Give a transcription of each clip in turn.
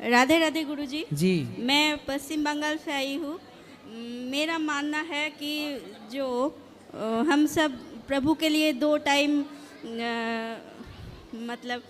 राधे राधे गुरुजी। जी। मैं पश्चिम बंगाल से आई हूँ। मेरा मानना है कि जो हम सब प्रभु के लिए 2 टाइम मतलब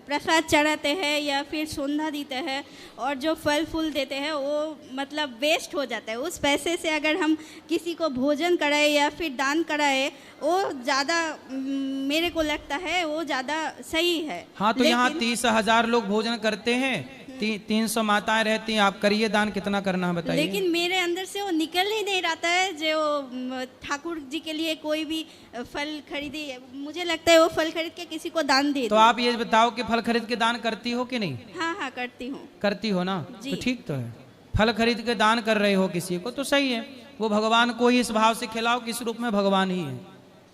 प्रसाद चढ़ाते हैं या फिर संध्या देते हैं और जो फल फूल देते हैं वो मतलब वेस्ट हो जाता है। उस पैसे से अगर हम किसी को भोजन कराए या फिर दान कराए वो ज़्यादा मेरे को लगता है वो ज़्यादा सही है। हाँ तो यहाँ 30,000 लोग भोजन करते हैं, 300 माताएं रहती हैं, आप करिए दान, कितना करना है बताइए। लेकिन मेरे अंदर से वो निकल ही नहीं रहा है जो ठाकुर जी के लिए कोई भी फल खरीदे। मुझे लगता है वो फल खरीद के किसी को दान दे। तो आप ये बताओ कि फल खरीद के दान करती हो कि नहीं? हाँ हाँ करती हूँ। करती हो ना, जी। तो ठीक तो है। फल खरीद के दान कर रहे हो किसी को तो सही है, वो भगवान को ही इस भाव से खिलाओ, किस रूप में भगवान ही है,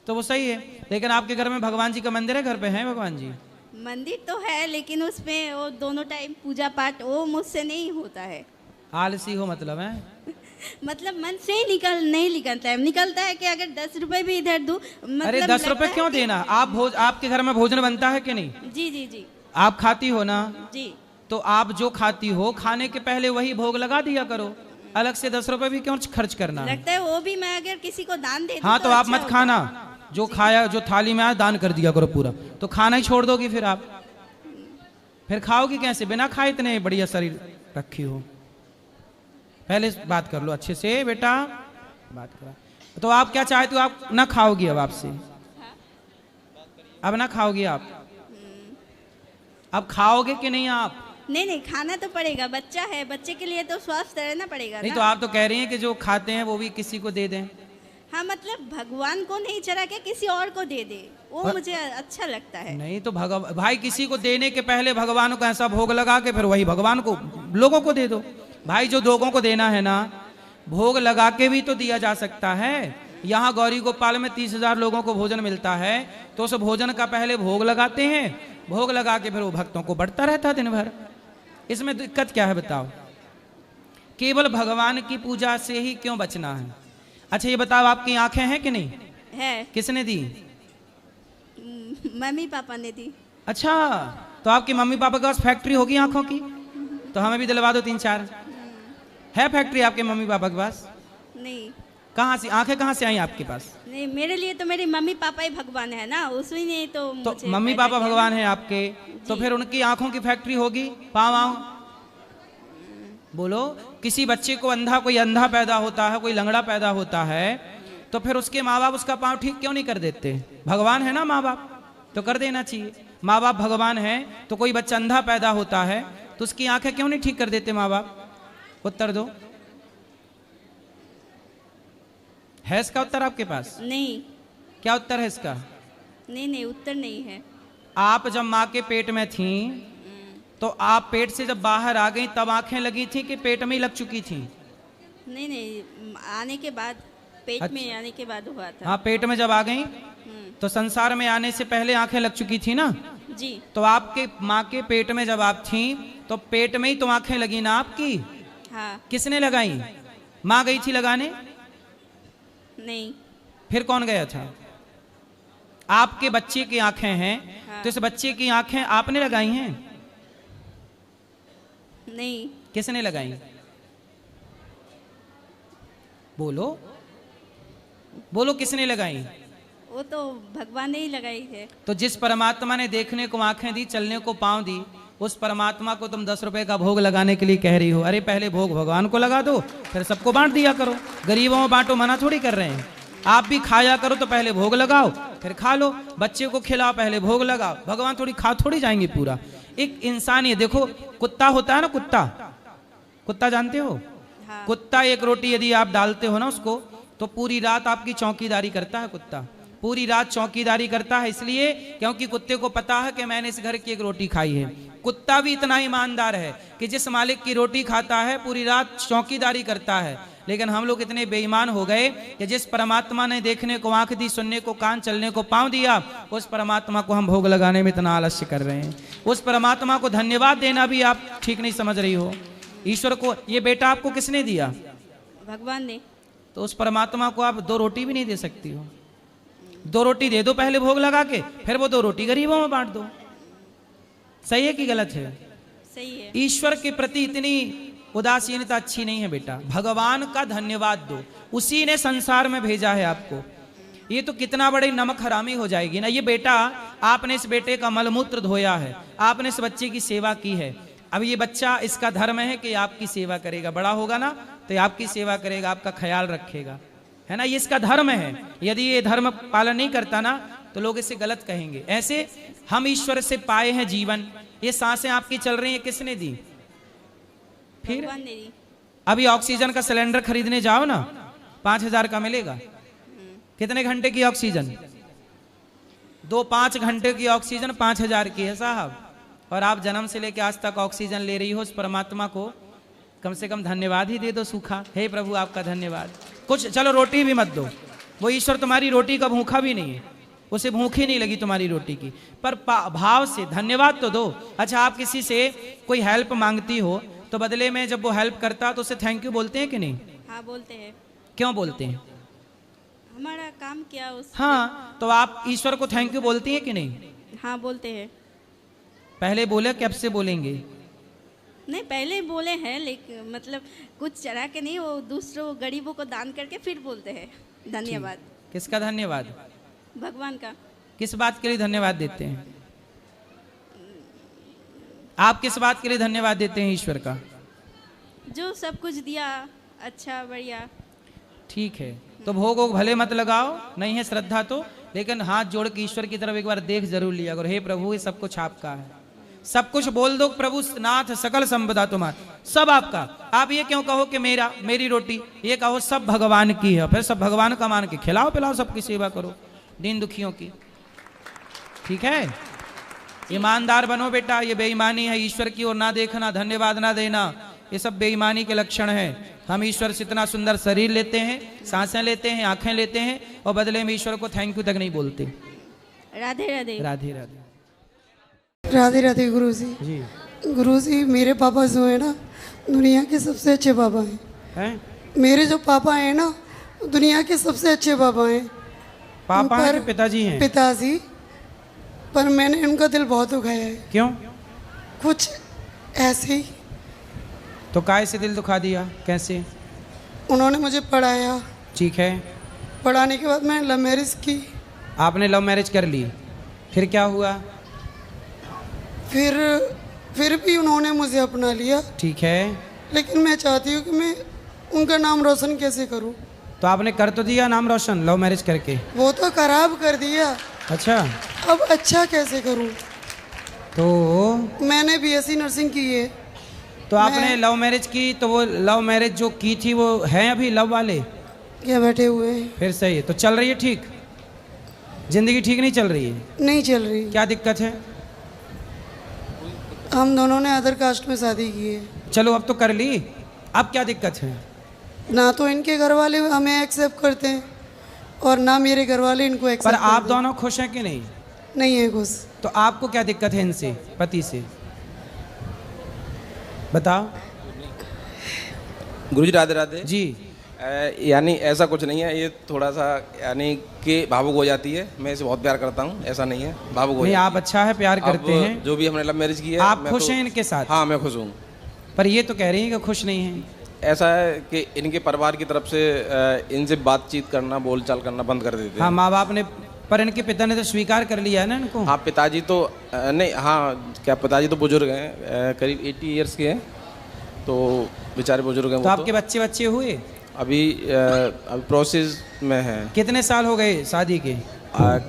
तो वो सही है। लेकिन आपके घर में भगवान जी का मंदिर है? घर पे है भगवान जी? मंदिर तो है लेकिन उसमें वो दोनों टाइम पूजा पाठ वो मुझसे नहीं होता है। आलसी हो मतलब है? मतलब मन से ही नहीं निकलता है कि अगर 10 रुपए भी इधर दूं। मतलब अरे 10 रुपए क्यों देना? आपके घर में भोजन बनता है कि नहीं? जी जी जी। आप खाती हो ना? जी। तो आप जो खाती हो खाने के पहले वही भोग लगा दिया करो, अलग से 10 रुपए भी क्यों खर्च करना है? लगता है वो भी मैं अगर किसी को दान दे दूं हाँ तो आप अच्छा मत खाना, जो खाया जो थाली में आया दान कर दिया करो पूरा, तो खाना ही छोड़ दोगी फिर आप, फिर खाओगी कैसे? बिना खाए इतने बढ़िया शरीर रखी हो। पहले बात कर लो अच्छे से बेटा, बात करा। तो आप क्या चाहते हो? आप ना खाओगी अब आपसे? अब ना खाओगी आप? अब खाओगे कि नहीं आप? नहीं खाना तो पड़ेगा, बच्चा है, बच्चे के लिए तो स्वस्थ रहना पड़ेगा नहीं ना? तो आप तो कह रही हैं कि जो खाते हैं वो भी किसी को दे दें। हाँ मतलब भगवान को नहीं चढ़ा के किसी और को दे दे, वो मुझे अच्छा लगता है। नहीं तो भाई किसी को देने के पहले भगवान को ऐसा भोग लगा के फिर वही भगवान को लोगों को दे दो। भाई जो लोगों को देना है ना, भोग लगा के भी तो दिया जा सकता है। यहाँ गौरी गोपाल में 30,000 लोगों को भोजन मिलता है, तो उस भोजन का पहले भोग लगाते हैं, भोग लगा के फिर वो भक्तों को बढ़ता रहता है दिन भर। इसमें दिक्कत क्या है बताओ? केवल भगवान की पूजा से ही क्यों बचना है? अच्छा ये बताओ, आपकी आंखें हैं कि नहीं? है। किसने दी? मम्मी पापा ने दी। अच्छा, तो आपकी मम्मी पापा के पास फैक्ट्री होगी आंखों की? तो हमें भी दिलवा दो 3-4। है फैक्ट्री आपके मम्मी पापा के पास? नहीं। कहाँ से आंखें कहाँ से आई आपके पास? नहीं मेरे लिए तो मेरे मम्मी पापा ही भगवान है ना, उसी ने तो मुझे मम्मी पैदा पापा किया भगवान ना। है आपके, तो फिर उनकी आंखों की फैक्ट्री होगी। पाँव बोलो, किसी बच्चे को अंधा, कोई अंधा पैदा होता है, कोई लंगड़ा पैदा होता है, तो फिर उसके माँ बाप उसका पाँव ठीक क्यों नहीं कर देते? भगवान है ना माँ बाप, तो कर देना चाहिए। माँ बाप भगवान है, तो कोई बच्चा अंधा पैदा होता है तो उसकी आंखें क्यों नहीं ठीक कर देते माँ बाप? उत्तर दो। है इसका उत्तर आपके पास? नहीं। क्या उत्तर है इसका? नहीं उत्तर नहीं है। आप जब माँ के पेट में थी तो आप पेट से जब बाहर आ गई तब आंखें लगी थी कि पेट में ही लग चुकी थी? नहीं आने के बाद, पेट अच्छा। में आने के बाद हुआ था। हाँ पेट में जब आ गई तो संसार में आने से पहले आंखें लग चुकी थी ना? जी। तो आपके माँ के पेट में जब आप थी तो पेट में ही तो आंखें लगी ना आपकी? हाँ। किसने लगाई? माँ गई थी लगाने? नहीं। फिर कौन गया था? आपके बच्चे की आंखें हैं। हाँ। तो इस बच्चे की आंखें आपने लगाई हैं? नहीं। किसने लगाई? बोलो बोलो, किसने लगाई? वो तो भगवान ने ही लगाई है। तो जिस परमात्मा ने देखने को आंखें दी, चलने को पांव दी, उस परमात्मा को तुम 10 रुपए का भोग लगाने के लिए कह रही हो? अरे पहले भोग भगवान को लगा दो, फिर सबको बांट दिया करो। गरीबों में बांटो, मना थोड़ी कर रहे हैं। आप भी खाया करो, तो पहले भोग लगाओ फिर खा लो। बच्चे को खिलाओ, पहले भोग लगाओ। भगवान थोड़ी खा थोड़ी जाएंगे पूरा। एक इंसान, ये देखो कुत्ता होता है ना, कुत्ता जानते हो? हाँ। कुत्ता एक रोटी यदि आप डालते हो ना उसको, तो पूरी रात आपकी चौकीदारी करता है। कुत्ता पूरी रात चौकीदारी करता है, इसलिए क्योंकि कुत्ते को पता है कि मैंने इस घर की एक रोटी खाई है। कुत्ता भी इतना ईमानदार है कि जिस मालिक की रोटी खाता है पूरी रात चौकीदारी करता है। लेकिन हम लोग इतने बेईमान हो गए कि जिस परमात्मा ने देखने को आंख दी, सुनने को कान, चलने को पांव दिया, उस परमात्मा को हम भोग लगाने में इतना आलस्य कर रहे हैं। उस परमात्मा को धन्यवाद देना भी आप ठीक नहीं समझ रही हो। ईश्वर को ये बेटा आपको किसने दिया? भगवान ने। तो उस परमात्मा को आप 2 रोटी भी नहीं दे सकती हो? 2 रोटी दे दो पहले भोग लगा के, फिर वो 2 रोटी गरीबों में बांट दो। सही है कि गलत है? सही है। ईश्वर के प्रति इतनी उदासीनता अच्छी नहीं है बेटा। भगवान का धन्यवाद दो, उसी ने संसार में भेजा है आपको। ये तो कितना बड़े नमक हरामी हो जाएगी ना। ये बेटा, आपने इस बेटे का मलमूत्र धोया है, आपने इस बच्चे की सेवा की है। अब ये बच्चा, इसका धर्म है कि आपकी सेवा करेगा, बड़ा होगा ना तो ये आपकी सेवा करेगा, आपका ख्याल रखेगा, है ना। ये इसका धर्म है। यदि ये धर्म पालन नहीं करता ना तो लोग इसे गलत कहेंगे। ऐसे हम ईश्वर से पाए हैं जीवन। ये सांसें आपकी चल रही हैं, किसने दी? फिर भगवान ने दी। अभी ऑक्सीजन का सिलेंडर खरीदने जाओ ना, 5,000 का मिलेगा। कितने घंटे की ऑक्सीजन? 5 घंटे की ऑक्सीजन 5,000 की है साहब। और आप जन्म से लेकर आज तक ऑक्सीजन ले रही हो। उस परमात्मा को कम से कम धन्यवाद ही दे दो सूखा। हे प्रभु आपका धन्यवाद। कुछ चलो रोटी भी मत दो, वो ईश्वर तुम्हारी रोटी का भूखा भी नहीं है, उसे भूख ही नहीं लगी तुम्हारी रोटी की, पर भाव से धन्यवाद तो दो। अच्छा, आप किसी से कोई हेल्प मांगती हो तो बदले में जब वो हेल्प करता तो उसे थैंक यू बोलते हैं कि नहीं? हाँ बोलते हैं। क्यों बोलते हैं? हमारा काम क्या उस। हाँ, तो आप ईश्वर को थैंक यू बोलती हैं कि नहीं? हाँ बोलते हैं। पहले बोले, कब से बोलेंगे? नहीं, पहले बोले हैं, लेकिन मतलब कुछ चढ़ा के नहीं, वो दूसरों गरीबों को दान करके फिर बोलते हैं धन्यवाद। किसका धन्यवाद? भगवान का। किस बात के लिए धन्यवाद देते हैं आप? किस बात के लिए धन्यवाद देते हैं ईश्वर का? जो सब कुछ दिया, अच्छा बढ़िया। ठीक है, तो भोग वोग भले मत लगाओ, नहीं है श्रद्धा तो, लेकिन हाथ जोड़ के ईश्वर की तरफ एक बार देख जरूर लिया करो। हे प्रभु, ये सब कुछ आपका है। सब कुछ बोल दो, प्रभु नाथ सकल संपदा तुम्हारा, सब आपका। आप ये क्यों कहो कि मेरा, मेरी रोटी, ये कहो सब भगवान की है। फिर सब भगवान का मान के खिलाओ पिलाओ, सबकी सेवा करो, दीन दुखियों की। ठीक है, ईमानदार बनो बेटा। ये बेईमानी है, ईश्वर की ओर ना देखना, धन्यवाद ना देना, ये सब बेईमानी के लक्षण है। हम ईश्वर से इतना सुंदर शरीर लेते हैं, सांसें लेते हैं, आंखें लेते हैं, और बदले में ईश्वर को थैंक यू तक नहीं बोलते। राधे राधे। राधे राधे। राधे राधे गुरुजी। जी गुरुजी, मेरे पापा जो है ना, दुनिया के सबसे अच्छे पापा हैं। मेरे जो पापा हैं ना, दुनिया के सबसे अच्छे पापा हैं। पापा हैं कि पिताजी हैं? पिताजी। पर मैंने उनका दिल बहुत दुखाया है। क्यों? कुछ ऐसे ही। तो काय से दिल दुखा दिया? कैसे? उन्होंने मुझे पढ़ाया। ठीक है, पढ़ाने के बाद मैंने लव मैरिज की। आपने लव मैरिज कर ली, फिर क्या हुआ? फिर भी उन्होंने मुझे अपना लिया। ठीक है, लेकिन मैं चाहती हूँ कि मैं उनका नाम रोशन कैसे करूँ। तो आपने कर तो दिया नाम रोशन लव मैरिज करके। वो तो खराब कर दिया। अच्छा, अब अच्छा कैसे करूँ? तो मैंने बीएससी नर्सिंग की है। तो आपने लव मैरिज की, तो वो लव मैरिज जो की थी वो हैं अभी लव वाले? क्या बैठे हुए हैं? फिर सही है, तो चल रही है ठीक? जिंदगी ठीक नहीं चल रही है? नहीं चल रही। क्या दिक्कत है? हम दोनों ने अदर कास्ट में शादी की है। चलो अब तो कर ली, अब क्या दिक्कत है? ना तो इनके घर वाले हमें एक्सेप्ट करते हैं और ना मेरे घर वाले इनको पर एक्सेप्ट आप करते हैं। दोनों खुश हैं कि नहीं? नहीं है खुश। तो आपको क्या दिक्कत है इनसे, पति से? बताओ। गुरुजी राधे राधे जी। यानी ऐसा कुछ नहीं है, ये थोड़ा सा यानी कि भावुक हो जाती है। मैं इसे बहुत प्यार करता हूँ, ऐसा नहीं है, भावुक हो नहीं, जाती आप अच्छा है, प्यार करते अब हैं। जो भी हमने लव मैरिज की है, आप मैं खुश तो- हैं इनके साथ? हाँ मैं खुश हूँ। पर ये तो कह रही हैं कि खुश नहीं हैं। ऐसा है कि इनके परिवार की तरफ से इनसे बातचीत करना, बोलचाल करना बंद कर देते हाँ, हैं। माँ बाप ने, पर इनके पिता ने तो स्वीकार कर लिया है ना इनको। हाँ पिताजी तो नहीं, हाँ क्या पिताजी तो बुजुर्ग हैं, करीब 80 ईयर्स के हैं, तो बेचारे बुजुर्ग हैं। तो वो आपके बच्चे बच्चे हुए? अभी प्रोसेस में है। कितने साल हो गए शादी के?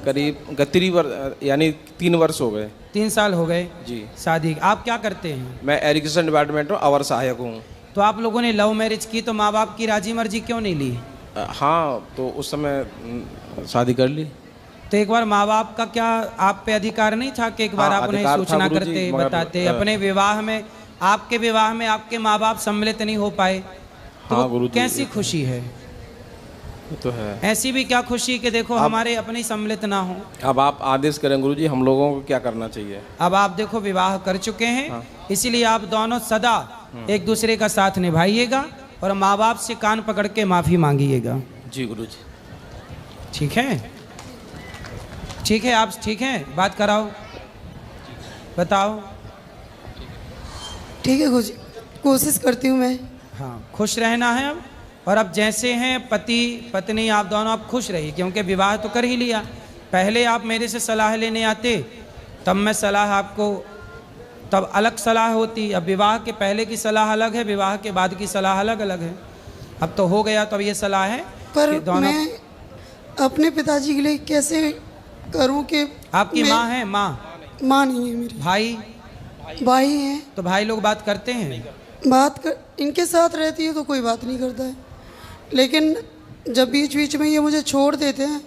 करीब 31 वर्ष यानी 3 वर्ष हो गए। 3 साल हो गए जी। शादी। आप क्या करते हैं? मैं एजुकेशन डिपार्टमेंट में अवर सहायक हूँ। तो आप लोगों ने लव मैरिज की, तो माँ बाप की राजी मर्जी क्यों नहीं ली? हाँ, तो उस समय शादी कर ली। तो एक बार माँ बाप का क्या आप पे अधिकार नहीं था कि एक बार हाँ, आप उन्हें अधिकार था सूचना गुरुजी, करते, मगर, बताते? अपने विवाह में, आपके विवाह में आपके माँ बाप सम्मिलित नहीं हो पाए, तो हाँ, वो गुरुजी, कैसी खुशी है? ये तो है। ऐसी भी क्या खुशी कि देखो हमारे अपने सम्मिलित ना हो। अब आप आदेश करें गुरुजी, हम लोगों को क्या करना चाहिए? अब आप देखो विवाह कर चुके हैं, इसीलिए आप दोनों सदा एक दूसरे का साथ निभाइएगा और माँ बाप से कान पकड़ के माफ़ी मांगिएगा। जी गुरुजी। ठीक है? ठीक है, आप ठीक हैं? बात कराओ, बताओ। ठीक है गुरुजी, कोशिश करती हूँ मैं। हाँ, खुश रहना है अब। और अब जैसे हैं पति पत्नी आप दोनों, आप खुश रहिए, क्योंकि विवाह तो कर ही लिया। पहले आप मेरे से सलाह लेने आते, तब मैं सलाह आपको, तब अलग सलाह होती। अब विवाह के पहले की सलाह अलग है, विवाह के बाद की सलाह अलग अलग है। अब तो हो गया, तो अब ये सलाह है पर कि दोनों। मैं अपने पिताजी के लिए कैसे करूं कि आपकी माँ है? माँ माँ नहीं है मेरी, भाई हैं। तो भाई लोग बात करते हैं? इनके साथ रहती है तो कोई बात नहीं करता है, लेकिन जब बीच बीच में ये मुझे छोड़ देते हैं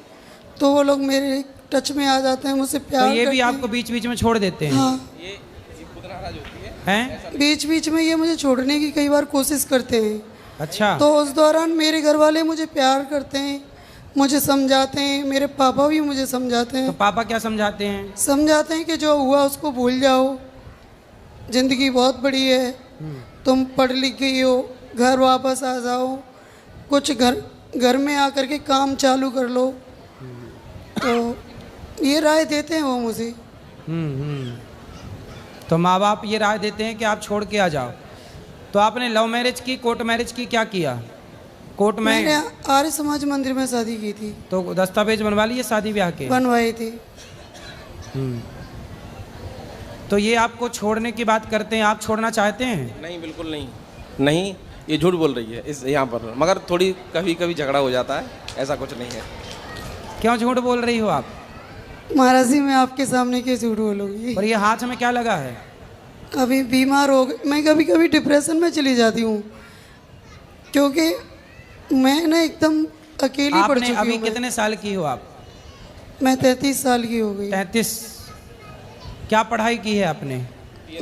तो वो लोग मेरे टच में आ जाते हैं, मुझसे प्यार तो ये भी करते आपको बीच बीच में छोड़ देते हैं? हाँ, हैं? बीच बीच में ये मुझे छोड़ने की कई बार कोशिश करते हैं। अच्छा। तो उस दौरान मेरे घर वाले मुझे प्यार करते हैं, मुझे समझाते हैं, मेरे पापा भी मुझे समझाते तो हैं। पापा क्या समझाते हैं? समझाते हैं कि जो हुआ उसको भूल जाओ, ज़िंदगी बहुत बड़ी है, तुम पढ़ लिख गई हो, घर वापस आ जाओ, कुछ घर में आकर के काम चालू कर लो। तो ये राय देते हैं वो मुझे। तो माँ बाप ये राय देते हैं कि आप छोड़ के आ जाओ। तो आपने लव मैरिज की, कोर्ट मैरिज की, क्या किया? कोर्ट में? मैंने आर्य समाज मंदिर में शादी की थी। तो दस्तावेज बनवा लिए शादी ब्याह के? बनवाए थे। तो ये आपको छोड़ने की बात करते हैं, आप छोड़ना चाहते हैं? नहीं, बिल्कुल नहीं। नहीं, ये झूठ बोल रही है इस यहाँ पर, मगर थोड़ी कभी कभी झगड़ा हो जाता है, ऐसा कुछ नहीं है। क्यों झूठ बोल रही हो आप? महाराज जी, मैं आपके सामने क्यों झूठ बोलूँगी? और ये हाथ में क्या लगा है? अभी बीमार हो गई मैं, कभी कभी डिप्रेशन में चली जाती हूँ, क्योंकि मैं ना एकदम अकेली पड़ चुकी हूँ। अभी कितने साल की हो आप? मैं 33 साल की हो गई। 33। क्या पढ़ाई की है आपने?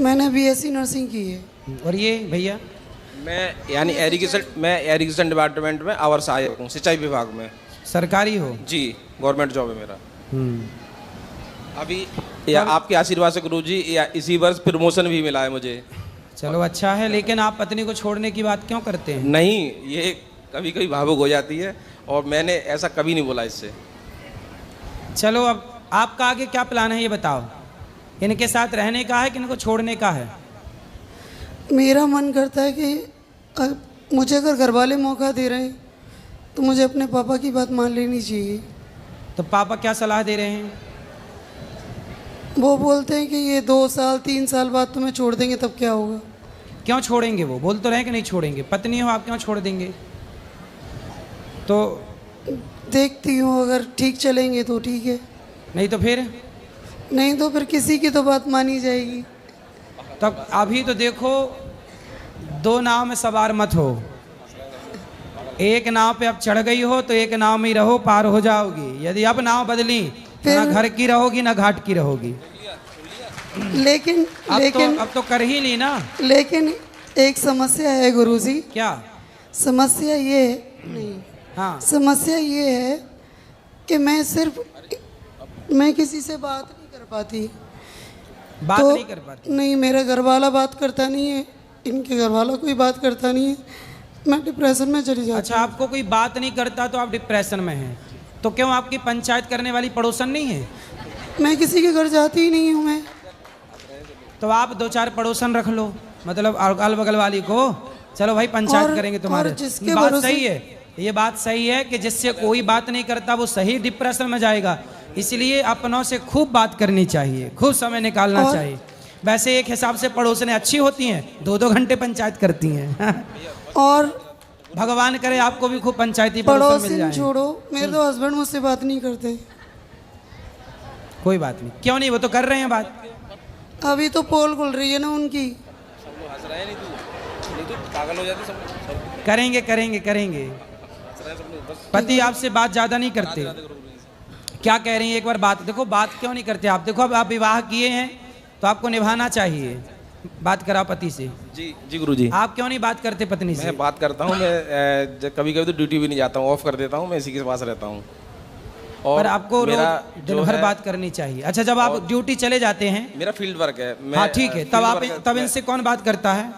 मैंने BSc नर्सिंग की है। और ये भैया? मैं एरीगेशन डिपार्टमेंट में अवर सहायक हूँ, सिंचाई विभाग में। सरकारी हो? जी, गवर्नमेंट जॉब है मेरा। अभी आपके आशीर्वाद से गुरुजी, इसी वर्ष प्रमोशन भी मिला है मुझे। चलो अच्छा है, लेकिन आप पत्नी को छोड़ने की बात क्यों करते हैं? नहीं, ये कभी कभी भावुक हो जाती है और मैंने ऐसा कभी नहीं बोला इससे। चलो, अब आपका आगे क्या प्लान है ये बताओ। इनके साथ रहने का है कि इनको छोड़ने का है? मेरा मन करता है कि मुझे अगर घर वाले मौका दे रहे हैं तो मुझे अपने पापा की बात मान लेनी चाहिए। तो पापा क्या सलाह दे रहे हैं? वो बोलते हैं कि ये 2 साल 3 साल बाद तुम्हें छोड़ देंगे, तब क्या होगा? क्यों छोड़ेंगे? वो बोल तो रहे कि नहीं छोड़ेंगे। पत्नी हो आप, क्यों छोड़ देंगे? तो देखती हूँ, अगर ठीक चलेंगे तो ठीक है, नहीं तो फिर? नहीं तो फिर किसी की तो बात मानी जाएगी। तब अभी तो देखो, 2 नाव में सवार मत हो। एक नाव पे अब चढ़ गई हो तो एक नाव में ही रहो, पार हो जाओगी। यदि अब नाव बदली तो ना घर की रहोगी ना घाट की रहोगी। लेकिन अब तो कर ही ली ना। लेकिन एक समस्या है गुरुजी। क्या समस्या? ये नहीं, हाँ, समस्या ये है कि मैं किसी से बात नहीं कर पाती। बात नहीं कर पाती? नहीं, मेरा घर वाला बात करता नहीं है, इनके घर वाला कोई बात करता नहीं है, मैं डिप्रेशन में चली जाती। अच्छा, आपको कोई बात नहीं करता तो आप डिप्रेशन में हैं? तो क्यों आपकी पंचायत करने वाली पड़ोसन नहीं है? मैं किसी के घर जाती ही नहीं हूँ मैं। तो आप 2-4 पड़ोसन रख लो, मतलब अगल बगल वाली को। चलो भाई, पंचायत करेंगे तुम्हारे। जिसके बात भरोसे सही है, ये बात सही है कि जिससे कोई बात नहीं करता वो सही डिप्रेशन में जाएगा। इसलिए अपनों से खूब बात करनी चाहिए, खूब समय निकालना चाहिए। वैसे एक हिसाब से पड़ोसनें अच्छी होती हैं, 2-2 घंटे पंचायत करती हैं। और भगवान करे आपको भी खूब पंचायती पड़ोसन मिल जाए। छोड़ो, मेरे तो हस्बैंड मुझसे बात नहीं करते। कोई बात नहीं, क्यों नहीं, वो तो कर रहे हैं बात। अभी तो पोल खुल रही है ना उनकी। करेंगे करेंगे करेंगे। पति आपसे बात ज्यादा नहीं करते? क्या कह रही हैं एक बार बात देखो। बात क्यों नहीं करते आप? देखो, अब आप विवाह किए हैं तो आपको निभाना चाहिए। बात कराओ पति से। जी गुरुजी। आप क्यों नहीं बात करते पत्नी से? मैं बात करता हूँ, मैं कभी कभी तो ड्यूटी भी नहीं जाता हूँ, ऑफ कर देता हूँ, मैं इसी के पास रहता हूँ। और आपको रोज दिन भर बात करनी चाहिए। अच्छा, जब आप ड्यूटी चले जाते हैं? मेरा फील्ड वर्क है। हाँ ठीक है, तब इनसे कौन बात करता है?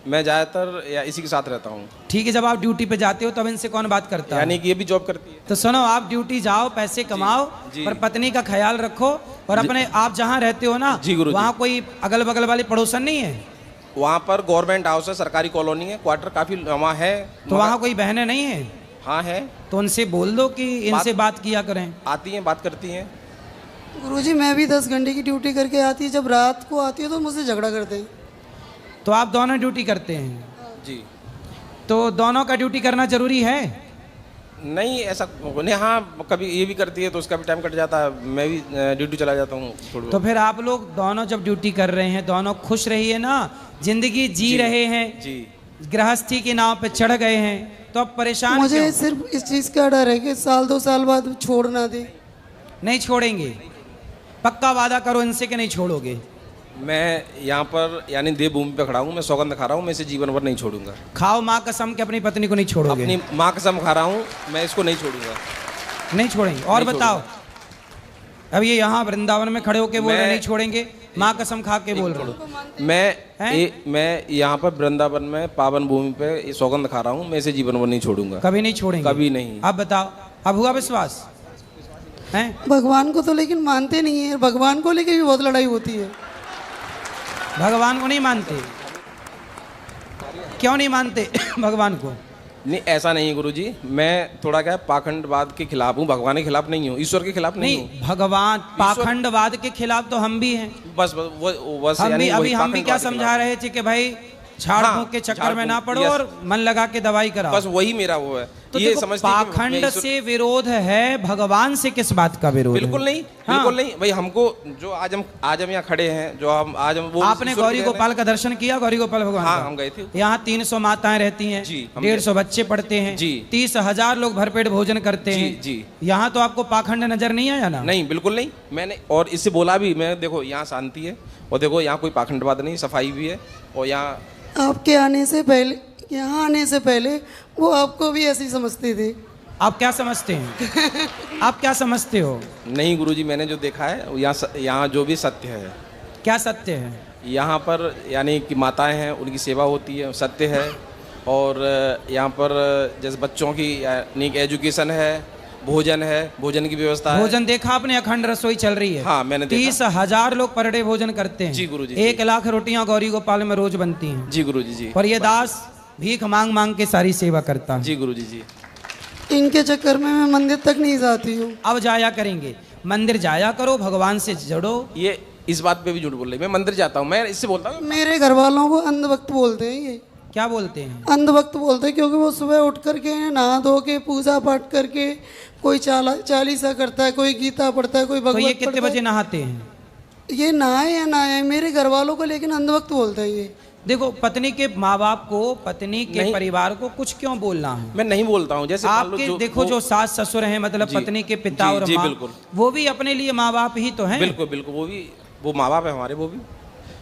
मैं ज़्यादातर या इसी के साथ रहता हूँ। ठीक है, जब आप ड्यूटी पे जाते हो तब इनसे कौन बात करता है? यानी कि ये भी जॉब करती है। तो सुनो, आप ड्यूटी जाओ, पैसे कमाओ, पर पत्नी का ख्याल रखो। और अपने आप जहाँ रहते हो ना, वहाँ कोई अगल बगल वाले पड़ोसन नहीं है? वहाँ पर गवर्नमेंट हाउस है, सरकारी कॉलोनी है, क्वार्टर काफ़ी वहाँ है। तो वहाँ कोई बहनें नहीं है? हाँ है। तो उनसे बोल दो कि इनसे बात किया करें। आती हैं, बात करती हैं। गुरुजी मैं भी 10 घंटे की ड्यूटी करके आती है, जब रात को आती है तो मुझसे झगड़ा करते हैं। तो आप दोनों ड्यूटी करते हैं? जी। तो दोनों का ड्यूटी करना जरूरी है? नहीं ऐसा नहीं, हाँ कभी ये भी करती है तो उसका भी टाइम कट जाता है, मैं भी ड्यूटी चला जाता हूँ थोड़ी। तो फिर आप लोग दोनों जब ड्यूटी कर रहे हैं, दोनों खुश रहिए ना, जिंदगी जी रहे हैं, जी। गृहस्थी के नाव पे चढ़ गए हैं, तो अब परेशान मुझे क्यों? सिर्फ इस चीज़ का डर है कि साल 2 साल बाद छोड़ ना दे। नहीं छोड़ेंगे? पक्का वादा करो इनसे कि नहीं छोड़ोगे? मैं यहाँ पर यानी देवभूमि पे खड़ा हूँ, मैं सौगंध खा रहा हूँ, मैं इसे जीवन भर नहीं छोड़ूंगा। खाओ माँ कसम कि अपनी पत्नी को नहीं छोड़ोगे? अपनी माँ कसम खा रहा हूँ, मैं इसको नहीं छोड़ूंगा। नहीं छोड़ेंगे? और नहीं बताओ, अब ये यहाँ वृंदावन में खड़े होके बोल रहे मैं- नहीं छोड़ेंगे, माँ कसम खा के बोल रहे हो। मैं यहाँ पर वृंदावन में पावन भूमि पे ये सौगंध खा रहा हूँ, मैं इसे जीवन भर नहीं छोड़ूंगा। कभी नहीं छोड़ेंगे? कभी नहीं। अब बताओ, अब हुआ विश्वास है? भगवान को तो लेकिन मानते नहीं है, भगवान को लेके भी बहुत लड़ाई होती है। भगवान को नहीं मानते? क्यों नहीं मानते भगवान को? नहीं ऐसा नहीं है गुरुजी, मैं थोड़ा क्या पाखंडवाद के खिलाफ हूँ, भगवान के खिलाफ नहीं हूँ, ईश्वर के खिलाफ नहीं हूँ। नहीं, भगवान पाखंडवाद के खिलाफ तो हम भी हैं। बस बस हम यानी भी वही अभी हम भी क्या पाखंडवाद के समझा खिलाफ। रहे थे कि भाई झाड़ हाँ, फूंक के चक्कर झाड़ में ना फूंक, पड़ो यस। और मन लगा के दवाई कराओ। बस वही मेरा वो है। तो ये देखो, समझते हैं कि मैं पाखंड ईश्वर- से विरोध है, भगवान से किस बात का विरोध है? बिल्कुल नहीं, हाँ। बिल्कुल नहीं भाई। हमको जो आज हम यहाँ खड़े हैं, जो हम आज हम वो आपने ईश्वर गौरी के देन है। गोपाल का दर्शन किया? गौरी गोपाल भगवान हाँ का? हम गए थे। यहाँ 300 माताएं रहती हैं, जी, हम 150 बच्चे पढ़ते हैं, जी। 30,000 लोग भरपेट भोजन करते जी, हैं। जी। यहाँ तो आपको पाखंड नजर नहीं आया ना? नहीं बिल्कुल नहीं, मैंने और इससे बोला भी, मैं देखो यहाँ शांति है और देखो यहाँ कोई पाखंडवाद नहीं, सफाई भी है। और यहाँ आपके आने से पहले, यहाँ आने से पहले वो आपको भी ऐसे ही समझते थे। आप क्या समझते हैं? आप क्या समझते हो? नहीं गुरुजी, मैंने जो देखा है यहाँ जो भी सत्य है, क्या सत्य है? यहाँ पर यानी कि माताएं हैं, उनकी सेवा होती है, सत्य है। और यहाँ पर जैसे बच्चों की यानी एजुकेशन है, भोजन है, भोजन की व्यवस्था है। भोजन देखा आपने? अखंड रसोई चल रही है। हाँ मैंने देखा। 30,000 लोग पर डे भोजन करते हैं। जी गुरुजी। 1 लाख रोटियां गौरी गोपाल में रोज बनती हैं। जी गुरुजी जी। और ये दास भीख मांग मांग के सारी सेवा करता है। जी गुरुजी जी। इनके चक्कर में मैं मंदिर तक नहीं जाती हूँ। अब जाया करेंगे, मंदिर जाया करो, भगवान से जुड़ो। ये इस बात पे भी झूठ बोल रही, मैं मंदिर जाता हूँ, मैं इससे बोलता हूँ। मेरे घर वालों को अंधभक्त बोलते हैं। ये क्या बोलते हैं? अंधभक्त बोलते हैं क्योंकि वो सुबह उठ करके नहा धो के पूजा पाठ करके, कोई चालीसा करता है, कोई गीता पढ़ता है, कोई तो ये भगवत कितने पढ़ता बजे नहाते हैं? है। ये नहाए या नहाए, मेरे घर वालों को लेकिन अंधभक्त बोलते हैं ये। देखो, पत्नी के माँ बाप को, पत्नी के नहीं। परिवार को कुछ क्यों बोलना है? मैं नहीं बोलता हूँ। जैसे मान लो आपके देखो जो सास ससुर हैं, मतलब जी, पत्नी के पिता जी, और जी, माँ, बिल्कुल। वो भी अपने लिए माँ बाप ही तो हैं। बिल्कुल बिल्कुल, वो माँ बाप है हमारे, वो भी।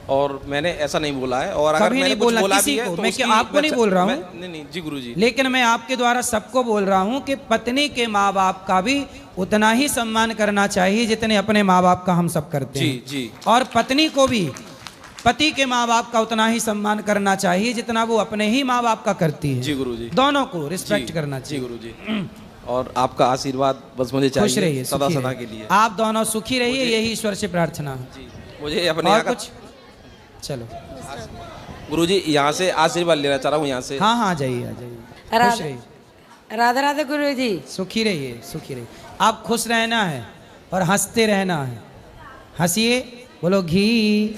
और मैंने ऐसा नहीं बोला है। और अगर कभी मैंने नहीं कुछ बोला बोला किसी भी है को। तो मैं उसकी क्या आपको नहीं बोल रहा हूँ? नहीं नहीं जी गुरुजी। लेकिन मैं आपके द्वारा सबको बोल रहा हूँ कि पत्नी के माँ बाप का भी उतना ही सम्मान करना चाहिए जितने अपने माँ बाप का हम सब करते जी हैं। जी। और पत्नी को भी पति के माँ बाप का उतना ही सम्मान करना चाहिए जितना वो अपने ही माँ बाप का करती है। जी गुरुजी। दोनों को रिस्पेक्ट करना जी चाहिए। गुरुजी। और आपका आशीर्वाद बस मुझे खुश चाहिए रहिए, सदा सुखी सदा रहिए। के लिए। आप दोनों सुखी रहिए, यही ईश्वर से प्रार्थना है। जी मुझे अपने और यहाँ का कुछ? चलो, गुरुजी यहाँ से आशीर्वाद लेना चाह रहा हूँ यहाँ से। हाँ हाँ, जाइए आ जाइए। खुश राधे रहिए, राधे राधे गुरु जी। सुखी रहिए, सुखी रहिए। आप खुश रहना है और हंसते रहना है। हंसिए, बोलो घी ही।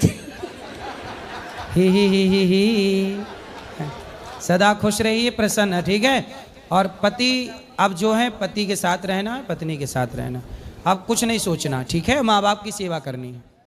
सदा खुश रहिए, प्रसन्न, ठीक है? और पति अब जो है, पति के साथ रहना है, पत्नी के साथ रहना। अब कुछ नहीं सोचना, ठीक है? माँ बाप की सेवा करनी है।